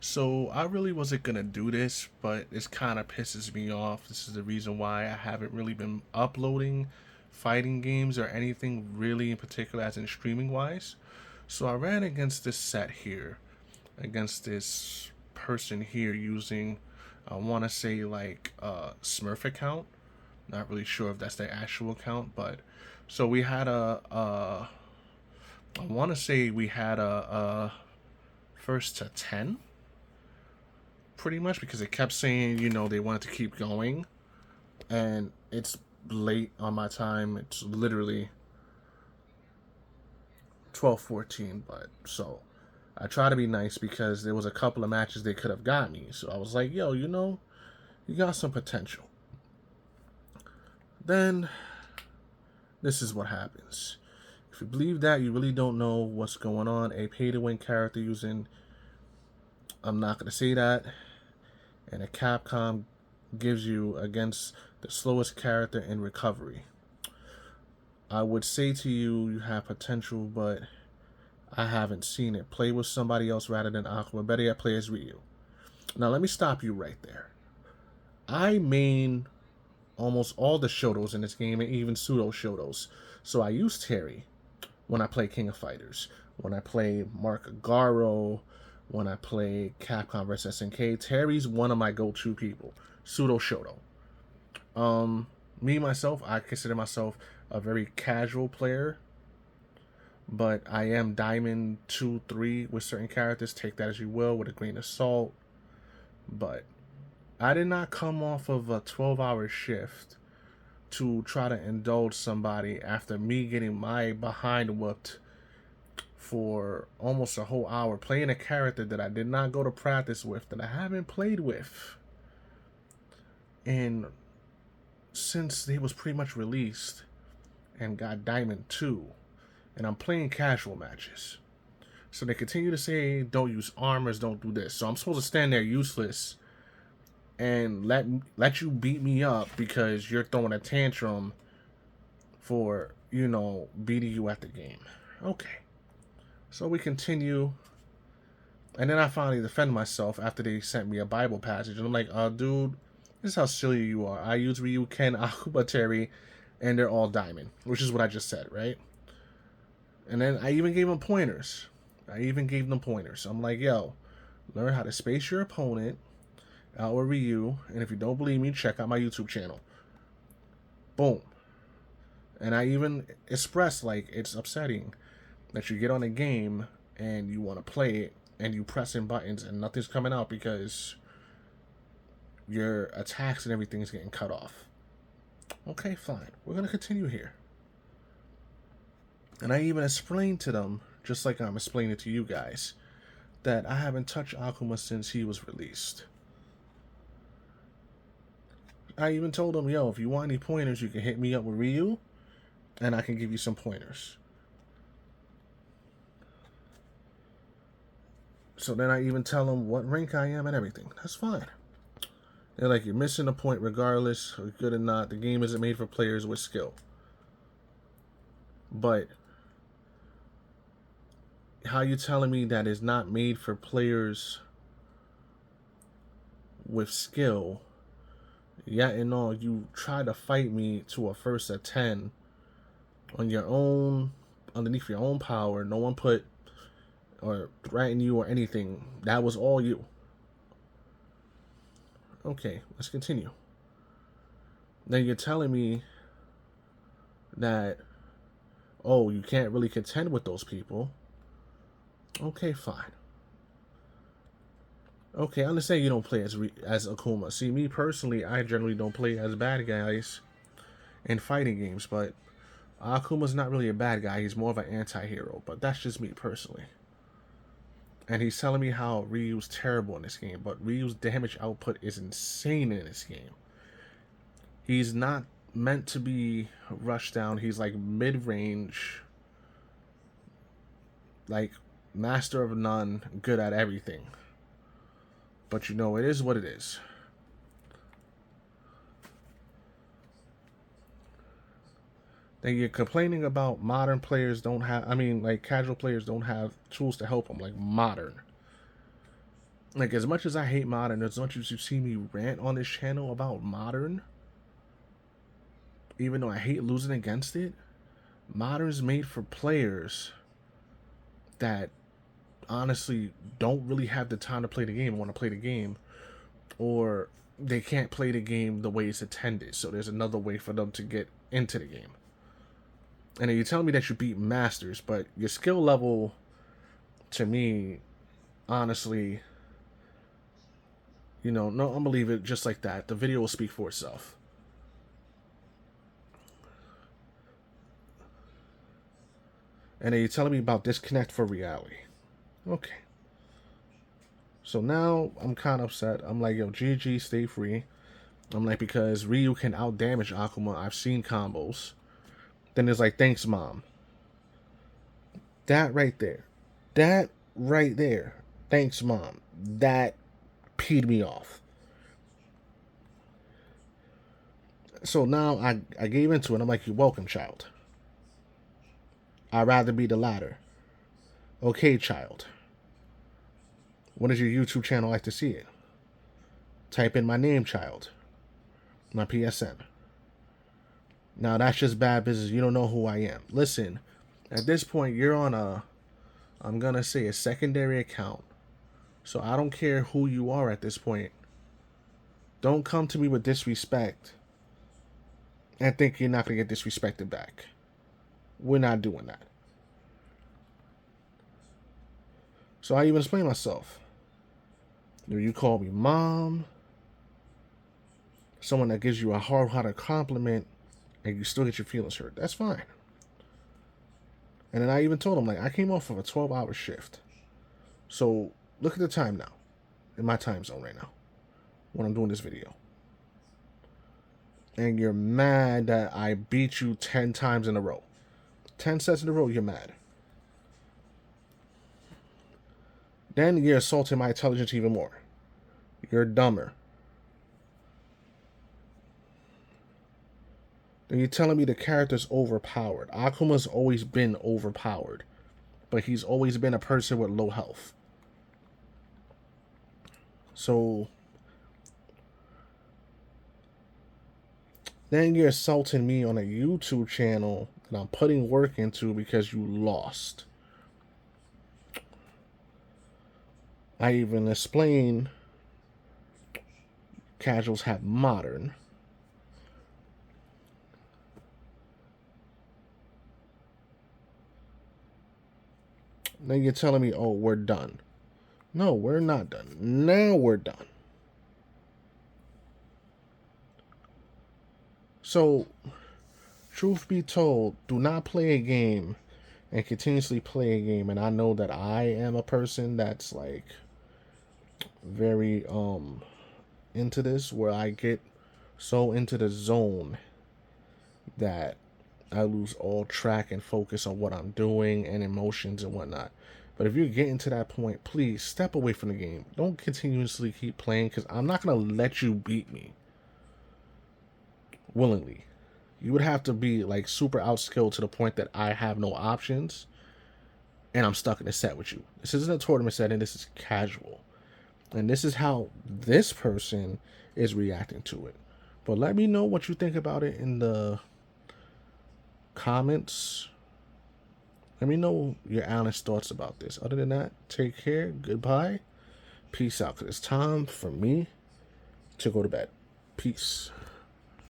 So I really wasn't gonna do this, but this kind of pisses me off. This is the reason why I haven't really been uploading fighting games or anything really in particular as in streaming wise. So I ran against this set here, against this person here using I want to say like a Smurf account. Not really sure if that's their actual account, but so we had I want to say we had a first to 10 pretty much because it kept saying, they wanted to keep going. And it's late on my time. It's literally 12:14. But so I try to be nice because there was a couple of matches they could have got me. So I was like, yo, you got some potential. Then this is what happens. If you believe that, you really don't know what's going on. A pay to win character using, I'm not going to say that, and a Capcom gives you against the slowest character in recovery. I would say to you, you have potential, but I haven't seen it. Play with somebody else rather than Aqua. Better yet, play as Ryu. Now, let me stop you right there. I main almost all the Shotos in this game, and even pseudo Shotos. So I use Terry when I play King of Fighters, when I play Mark Garo, when I play Capcom vs SNK. Terry's one of my go-to people. Pseudo Shoto. Me myself, I consider myself a very casual player, but I am Diamond 2, 3 with certain characters. Take that as you will, with a grain of salt. But I did not come off of a 12-hour shift to try to indulge somebody after me getting my behind whooped for almost a whole hour playing a character that I did not go to practice with, that I haven't played with. And since they was pretty much released and got Diamond 2, and I'm playing casual matches. So they continue to say, don't use armors, don't do this. So I'm supposed to stand there useless and let you beat me up because you're throwing a tantrum for, beating you at the game. Okay. So we continue. And then I finally defend myself after they sent me a Bible passage. And I'm like, dude, this is how silly you are. I use Ryu, Ken, Akuba, Terry, and they're all Diamond, which is what I just said, right? And then I even gave them pointers. I'm like, yo, learn how to space your opponent out with Ryu. And if you don't believe me, check out my YouTube channel. Boom. And I even expressed, like, it's upsetting that you get on a game and you want to play it and you pressing buttons and nothing's coming out because your attacks and everything's getting cut off. Okay, fine. We're going to continue here. And I even explained to them, just like I'm explaining to you guys, that I haven't touched Akuma since he was released. I even told them, yo, if you want any pointers, you can hit me up with Ryu, and I can give you some pointers. So then I even tell them what rank I am and everything. That's fine. They're like, you're missing a point regardless, good or not. The game isn't made for players with skill. But how you telling me that it's not made for players with skill, yet and all you try to fight me to a first of 10 on your own, underneath your own power, no one put or threaten you or anything. That was all you. Okay, let's continue. Then you're telling me that, oh, you can't really contend with those people. Okay, fine. Okay, I understand you don't play as Akuma. See, me personally, I generally don't play as bad guys in fighting games, but Akuma's not really a bad guy. He's more of an anti-hero, but that's just me personally. And he's telling me how Ryu's terrible in this game, but Ryu's damage output is insane in this game. He's not meant to be rushed down. He's like mid-range, like master of none, good at everything. But it is what it is. Then you're complaining about modern players don't have, like casual players don't have tools to help them, like modern. Like, as much as I hate modern, as much as you see me rant on this channel about modern, even though I hate losing against it, modern's made for players that honestly don't really have the time to play the game, want to play the game, or they can't play the game the way it's intended. So there's another way for them to get into the game. And then you tell me that you beat masters, but your skill level, to me, honestly, no, I'm gonna leave it just like that. The video will speak for itself. And then you're telling me about disconnect for reality. Okay. So now I'm kind of upset. I'm like, yo, GG, stay free. I'm like, because Ryu can outdamage Akuma. I've seen combos. Then it's like, thanks, Mom. That right there. That right there. Thanks, Mom. That peed me off. So now I gave into it. I'm like, you're welcome, child. I'd rather be the latter. Okay, child. When does your YouTube channel like to see it? Type in my name, child. My PSN. Now, that's just bad business. You don't know who I am. Listen, at this point, you're on I'm going to say a secondary account. So I don't care who you are at this point. Don't come to me with disrespect and think you're not going to get disrespected back. We're not doing that. So I even explain myself. You call me mom. Someone that gives you a hard-hearted compliment and you still get your feelings hurt. That's fine. And then I even told him, like, I came off of a 12-hour shift. So look at the time now. In my time zone right now. When I'm doing this video. And you're mad that I beat you 10 times in a row. 10 sets in a row, you're mad. Then you're assaulting my intelligence even more. You're dumber. Then you're telling me the character's overpowered. Akuma's always been overpowered. But he's always been a person with low health. So then you're assaulting me on a YouTube channel that I'm putting work into because you lost. I even explain casuals have modern. Then you're telling me, oh, we're done. No, we're not done. Now we're done. So, truth be told, do not play a game and continuously play a game. And I know that I am a person that's like very into this, where I get so into the zone that I lose all track and focus on what I'm doing and emotions and whatnot. But if you're getting to that point, please step away from the game. Don't continuously keep playing, because I'm not going to let you beat me willingly. You would have to be like super outskilled to the point that I have no options and I'm stuck in a set with you. This isn't a tournament setting. This is casual. And this is how this person is reacting to it. But let me know what you think about it in the comments. Let me know your honest thoughts about this. Other than that, take care. Goodbye. Peace out. Because it's time for me to go to bed. Peace.